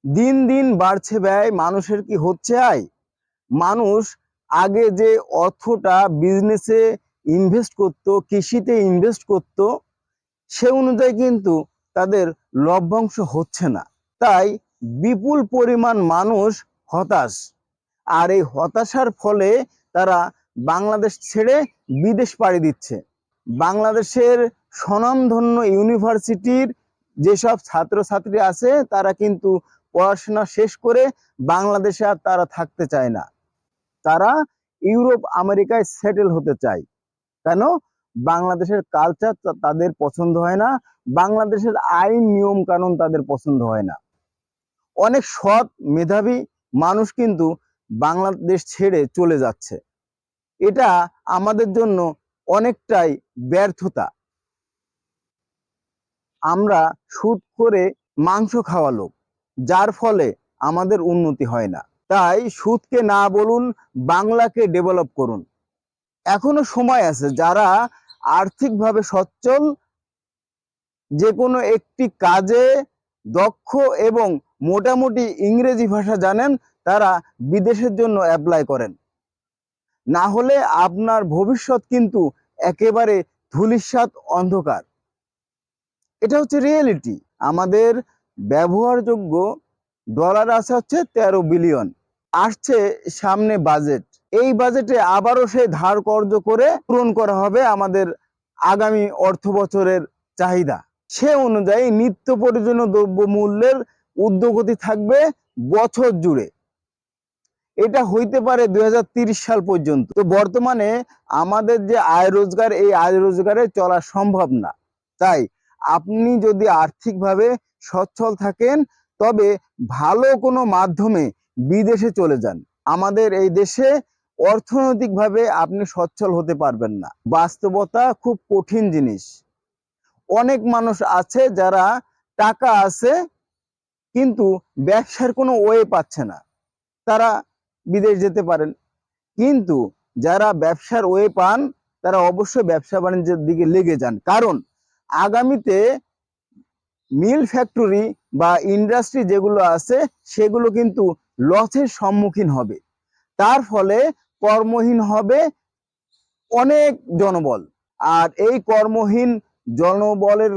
দিন দিন বাড়ছে ব্যয়, মানুষের কি হচ্ছে আয়? মানুষ আগে যে অর্থটা বিজনেসে ইনভেস্ট করত, কৃষিতে ইনভেস্ট করত, সে অনুযায়ী কিন্তু তাদের লভ্যাংশ হচ্ছে না। তাই বিপুল পরিমাণ মানুষ হতাশ। আর এই হতাশার ফলে তারা বাংলাদেশ ছেড়ে বিদেশ পাড়ি দিচ্ছে। বাংলাদেশের স্বনামধন্য ইউনিভার্সিটির যেসব ছাত্রছাত্রী আছে তারা কিন্তু পড়াশোনা শেষ করে বাংলাদেশে আর তারা থাকতে চায় না। তারা ইউরোপ আমেরিকায় সেটেল হতে চায়। কেন? বাংলাদেশের কালচার তাদের পছন্দ হয় না, বাংলাদেশের আইন নিয়ম কানুন তাদের পছন্দ হয় না। অনেক সৎ মেধাবী মানুষ কিন্তু বাংলাদেশ ছেড়ে চলে যাচ্ছে। এটা আমাদের জন্য অনেকটাই ব্যর্থতা। আমরা সুদ করে মাংস খাওয়া লোক, যার ফলে আমাদের উন্নতি হয় না। তাই সুদকে না বলুন, বাংলাকে ডেভেলপ করুন। এখনো সময় আছে। যারা আর্থিকভাবে সচ্ছল, যে কোনো একটি কাজে দক্ষ এবং মোটামুটি ইংরেজি ভাষা জানেন, তারা বিদেশের জন্য অ্যাপ্লাই করেন। না হলে আপনার ভবিষ্যৎ কিন্তু একেবারে ধূলিসাৎ অন্ধকার। এটা হচ্ছে রিয়েলিটি। আমাদের ব্যবহারযোগ্য ডলার আছে হচ্ছে 13 বিলিয়ন। আসছে সামনে বাজেট। এই বাজেটে আবারও সেই ধার কর্জ করে পূরণ করা হবে আমাদের আগামী অর্থ বছরের চাহিদা। সে অনুযায়ী নিত্য প্রয়োজনীয় দ্রব্য মূল্যের ঊর্ধ্বগতি থাকবে বছর জুড়ে। এটা হইতে পারে 2030 সাল পর্যন্ত। তো বর্তমানে আমাদের যে আয় রোজগার, এই আয় রোজগারে চলা সম্ভব না। তাই আপনি যদি আর্থিকভাবে সচ্ছল থাকেন, তবে ভালো কোনো মাধ্যমে বিদেশে চলে যান। আমাদের এই দেশে অর্থনৈতিকভাবে আপনি সচ্ছল হতে পারবেন না। বাস্তবতা খুব কঠিন জিনিস। অনেক মানুষ আছে যারা টাকা আছে কিন্তু ব্যবসার কোনো ওয়ে পাচ্ছে না, তারা বিদেশ যেতে পারেন। কিন্তু যারা ব্যবসার ওয়ে পান, তারা অবশ্যই ব্যবসা বাণিজ্যের দিকে লেগে যান। কারণ আগামীতে মিল ফ্যাক্টরি বা ইন্ডাস্ট্রি যেগুলো আছে সেগুলো কিন্তু লসের সম্মুখীন হবে। তার ফলে কর্মহীন হবে অনেক জনবল। আর এই কর্মহীন জনবলের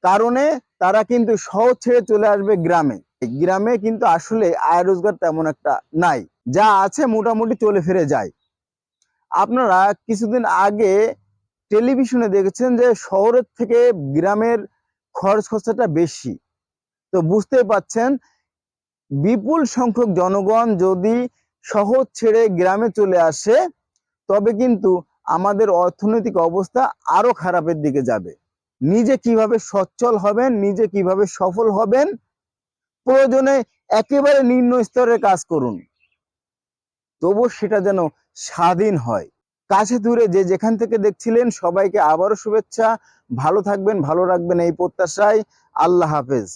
কারণে তারা কিন্তু শহর ছেড়ে চলে আসবে গ্রামে। গ্রামে কিন্তু আসলে আয় রোজগার তেমন একটা নাই, যা আছে মোটামুটি চলে ফিরে যায়। আপনারা কিছুদিন আগে টেলিভিশনে দেখেছেন যে শহরের থেকে গ্রামের খরচ খরচাটা বেশি। তো বুঝতেই পাচ্ছেন, বিপুল সংখ্যক জনগণ যদি শহর ছেড়ে গ্রামে চলে আসে, তবে কিন্তু আমাদের অর্থনৈতিক অবস্থা আরো খারাপের দিকে যাবে। নিজে কিভাবে সচ্ছল হবেন, নিজে কিভাবে সফল হবেন, প্রয়োজনে একেবারে নিম্ন স্তরের কাজ করুন, তবু সেটা যেন স্বাধীন হয়। কাছে দূরে যে যেখান থেকে দেখছিলেন, সবাইকে আবারও শুভেচ্ছা। ভালো থাকবেন, ভালো রাখবেন এই প্রত্যাশায়। আল্লাহ হাফেজ।